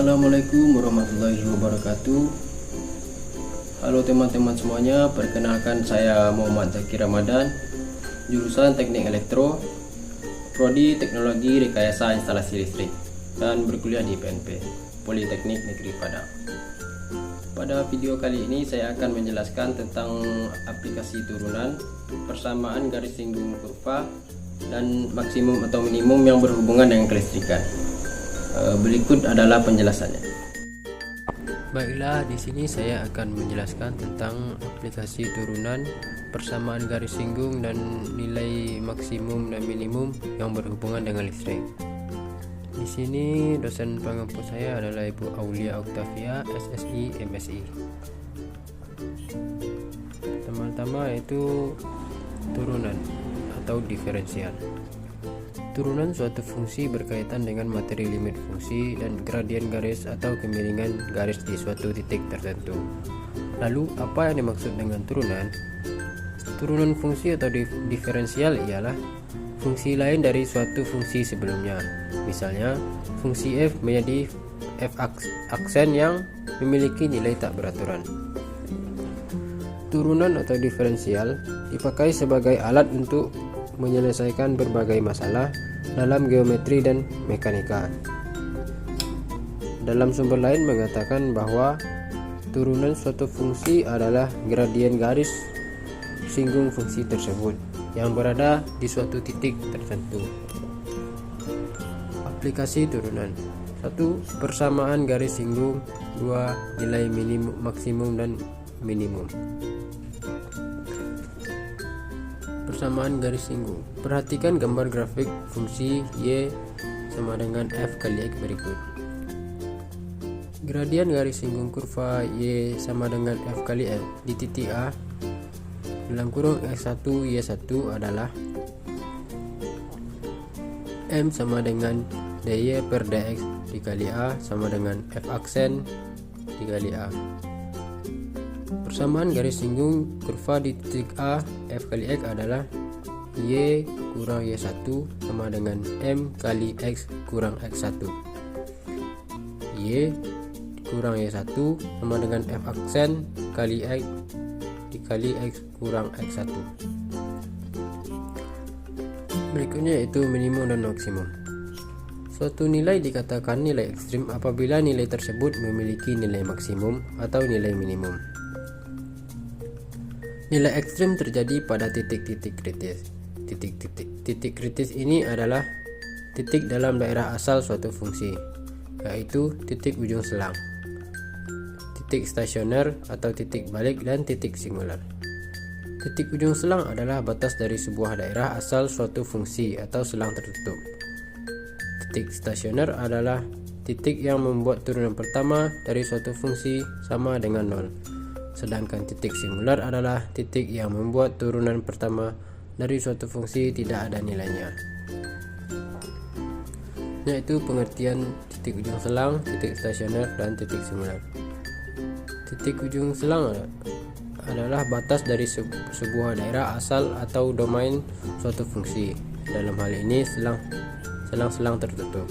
Assalamualaikum warahmatullahi wabarakatuh. Halo teman-teman semuanya, perkenalkan saya Muhammad Zaki Ramadan, jurusan Teknik Elektro, Prodi Teknologi Rekayasa Instalasi Listrik, dan berkuliah di PNP, Politeknik Negeri Padang. Pada video kali ini saya akan menjelaskan tentang aplikasi turunan, persamaan garis singgung kurva, dan maksimum atau minimum yang berhubungan dengan kelistrikan. Berikut adalah penjelasannya. Baiklah, di sini saya akan menjelaskan tentang aplikasi turunan, persamaan garis singgung, dan nilai maksimum dan minimum yang berhubungan dengan listrik. Di sini dosen pengampu saya adalah Ibu Aulia Octavia, SSI, MSI. Pertama-tama yaitu turunan atau diferensial. Turunan suatu fungsi berkaitan dengan materi limit fungsi dan gradien garis atau kemiringan garis di suatu titik tertentu. Lalu, apa yang dimaksud dengan turunan? Turunan fungsi atau diferensial ialah fungsi lain dari suatu fungsi sebelumnya. Misalnya, fungsi f menjadi f aksen yang memiliki nilai tak beraturan. Turunan atau diferensial dipakai sebagai alat untuk menyelesaikan berbagai masalah dalam geometri dan mekanika. Dalam sumber lain mengatakan bahwa turunan suatu fungsi adalah gradien garis singgung fungsi tersebut yang berada di suatu titik tertentu. Aplikasi turunan: 1. Persamaan garis singgung. 2. Nilai minimum, maksimum, dan minimum. Persamaan garis singgung. Perhatikan gambar grafik fungsi y sama dengan f kali x berikut. Gradien garis singgung kurva y sama dengan f kali x di titik A dalam kurung x1 y1 adalah m sama dengan dy per dx dikali A sama dengan f aksen dikali A. Persamaan garis singgung kurva di titik A f kali x adalah y kurang y1 sama dengan m kali x kurang x1. Y kurang y1 sama dengan f aksen kali x dikali x kurang x1. Berikutnya yaitu minimum dan maksimum. Suatu nilai dikatakan nilai ekstrim apabila nilai tersebut memiliki nilai maksimum atau nilai minimum. Nilai ekstrim terjadi pada titik-titik kritis. Titik kritis ini adalah titik dalam daerah asal suatu fungsi, yaitu titik ujung selang, titik stasioner atau titik balik, dan titik singular. Titik ujung selang adalah batas dari sebuah daerah asal suatu fungsi atau selang tertutup. Titik stasioner adalah titik yang membuat turunan pertama dari suatu fungsi sama dengan 0. Sedangkan titik singular adalah titik yang membuat turunan pertama dari suatu fungsi tidak ada nilainya. Yaitu pengertian titik ujung selang, titik stasioner, dan titik singular. Titik ujung selang adalah batas dari sebuah daerah asal atau domain suatu fungsi. Dalam hal ini selang-selang tertutup,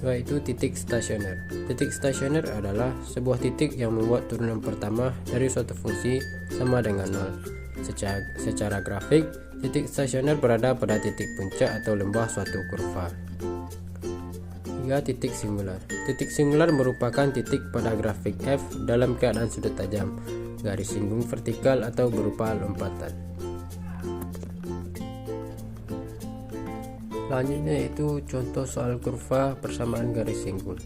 yaitu titik stasioner. Titik stasioner adalah sebuah titik yang membuat turunan pertama dari suatu fungsi sama dengan 0. Secara grafik, titik stasioner berada pada titik puncak atau lembah suatu kurva. 3. Titik singular. Titik singular merupakan titik pada grafik F dalam keadaan sudut tajam, garis singgung vertikal atau berupa lompatan. Selanjutnya yaitu contoh soal kurva persamaan garis singgung.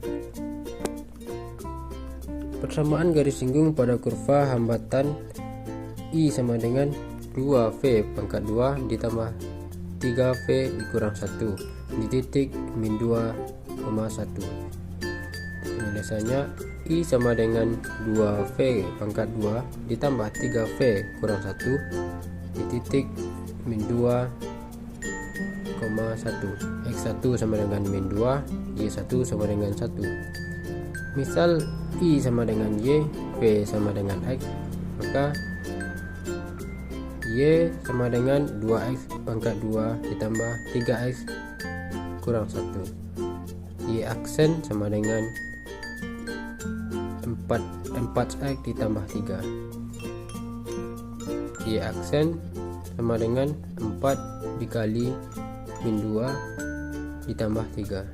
Persamaan garis singgung pada kurva hambatan I sama dengan 2V pangkat 2 ditambah 3V dikurang 1 di titik min 2,1. Penyelesaiannya I sama dengan 2V pangkat 2 ditambah 3V kurang 1 di titik min 2,1. X1 sama dengan min 2, Y1 sama dengan 1. Misal I sama dengan Y, V sama dengan X, maka Y sama dengan 2X pangkat 2 ditambah 3X kurang 1. Y aksen sama dengan 4x ditambah 3. Y aksen sama dengan 4 dikali min 2 ditambah 3.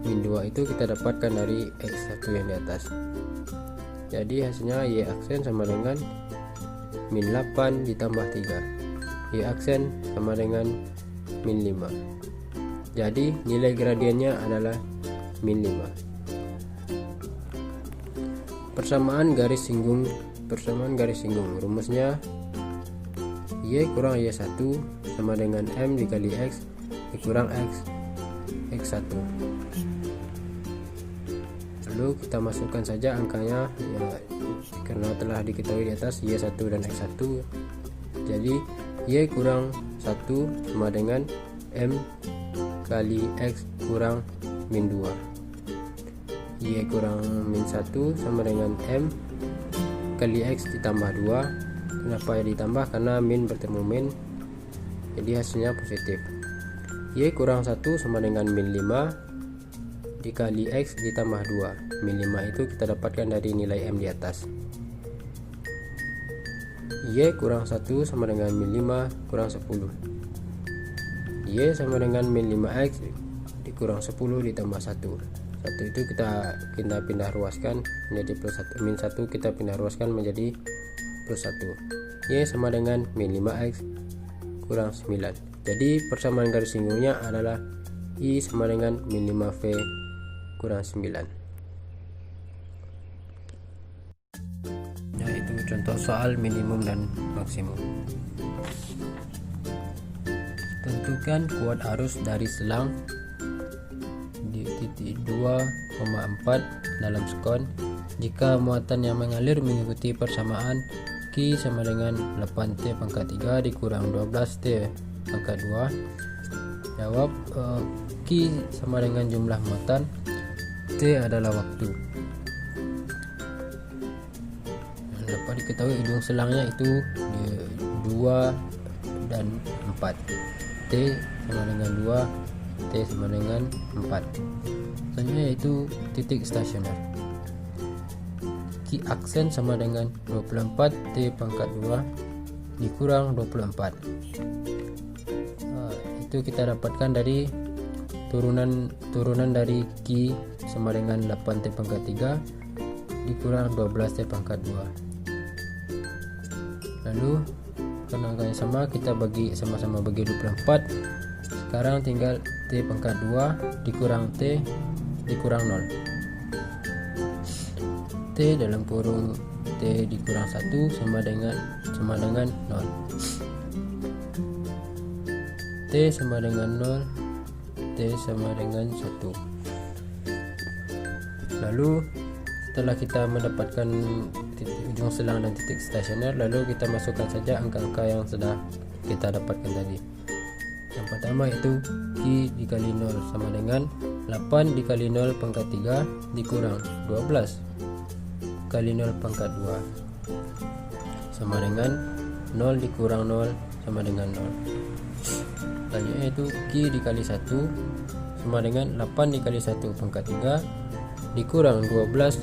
Min 2 itu kita dapatkan dari X1 yang di atas. Jadi hasilnya Y aksen sama dengan min 8 ditambah 3. Y aksen sama dengan min 5. Jadi nilai gradiennya adalah min 5. Persamaan garis singgung. Rumusnya Y kurang Y1 sama dengan M dikali X dikurang X1. Lalu kita masukkan saja angkanya ya, karena telah diketahui di atas Y1 dan X1. Jadi Y kurang 1 sama dengan M kali X kurang min 2. Y kurang min 1 sama dengan M kali X ditambah 2. Kenapa ya ditambah? Karena min bertemu min, jadi hasilnya positif. Y kurang 1 sama dengan min 5 dikali X ditambah 2. Min 5 itu kita dapatkan dari nilai M di atas. Y kurang 1 sama dengan min 5 kurang 10. Y sama dengan min 5X dikurang 10 ditambah 1. 1 itu kita pindah ruaskan menjadi plus 1. Min 1 kita pindah ruaskan menjadi plus 1. Y sama dengan min 5X kurang 9. Jadi persamaan garis singgungnya adalah Y sama dengan min 5V kurang 9. Yaitu contoh soal minimum dan maksimum. Tentukan kuat arus dari selang di titik 2,4 dalam sekon jika muatan yang mengalir mengikuti persamaan Q sama dengan 8T pangkat 3 dikurang 12T pangkat 2. Jawab, Q sama dengan jumlah muatan, T adalah waktu. Dapat diketahui ujung selangnya itu 2 dan 4. T sama dengan 2, T sama dengan 4. Selanjutnya yaitu titik stasioner. Q aksen sama dengan 24 T pangkat 2 dikurang 24. Itu kita dapatkan dari turunan dari Q sama dengan 8 T pangkat 3 dikurang 12 T pangkat 2. Lalu karena angkanya sama, kita sama-sama bagi 24. Sekarang tinggal T pangkat 2 dikurang T dikurang 0. T dalam kurung T dikurang 1 sama dengan 0. T sama dengan 0, T sama dengan 1. Lalu setelah kita mendapatkan ujung selang dan titik stasioner, lalu kita masukkan saja angka-angka yang sudah kita dapatkan tadi. Yang pertama itu Q dikali 0 sama dengan 8 dikali 0 pangkat 3 dikurang 12 kali 0 pangkat 2 sama dengan 0 dikurang 0 sama dengan 0. Selanjutnya itu Q dikali 1 sama dengan 8 dikali 1 pangkat 3 dikurang 12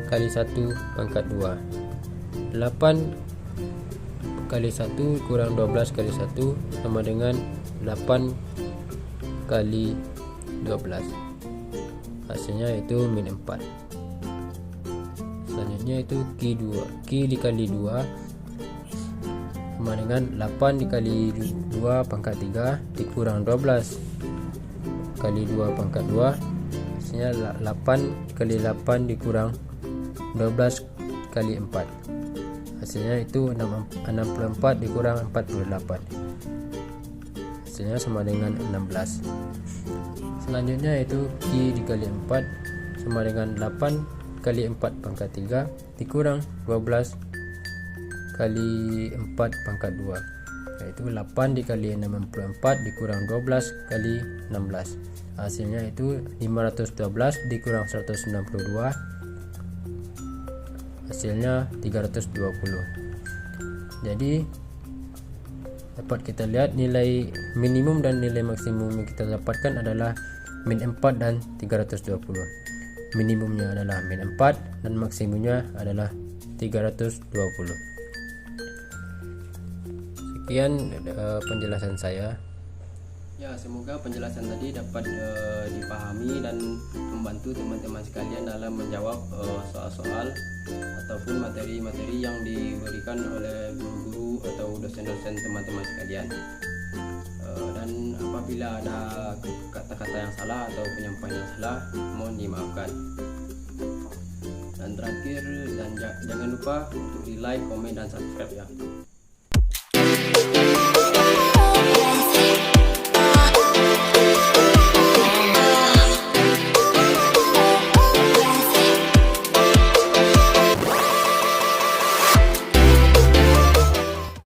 kali 1 pangkat 2. 8 kali 1 kurang 12 kali 1 sama dengan 8 kali 12. Hasilnya itu min 4. Selanjutnya itu Q dikali 2 sama dengan 8 dikali 2 pangkat 3 dikurang 12 kali 2 pangkat 2. Hasilnya 8 kali 8 dikurang 12 kali 4. Hasilnya itu 64 dikurang 48. Hasilnya sama dengan 16. Selanjutnya itu Q dikali 4 sama dengan 8 kali 4 pangkat 3 dikurang 12 kali 4 pangkat 2, yaitu 8 dikali 64 dikurang 12 kali 16. Hasilnya itu 512 dikurang 192. Hasilnya 320. Jadi dapat kita lihat nilai minimum dan nilai maksimum yang kita dapatkan adalah min 4 dan 320. minimumnya adalah min 4 dan maksimumnya adalah 320. Sekian penjelasan saya. Ya, semoga penjelasan tadi dapat dipahami dan membantu teman-teman sekalian dalam menjawab soal-soal ataupun materi-materi yang diberikan oleh guru-guru atau dosen-dosen teman-teman sekalian. Dan apabila ada kata-kata yang salah atau penyampaian yang salah, mohon dimaafkan. Dan terakhir, jangan lupa untuk di like, komen, dan subscribe ya.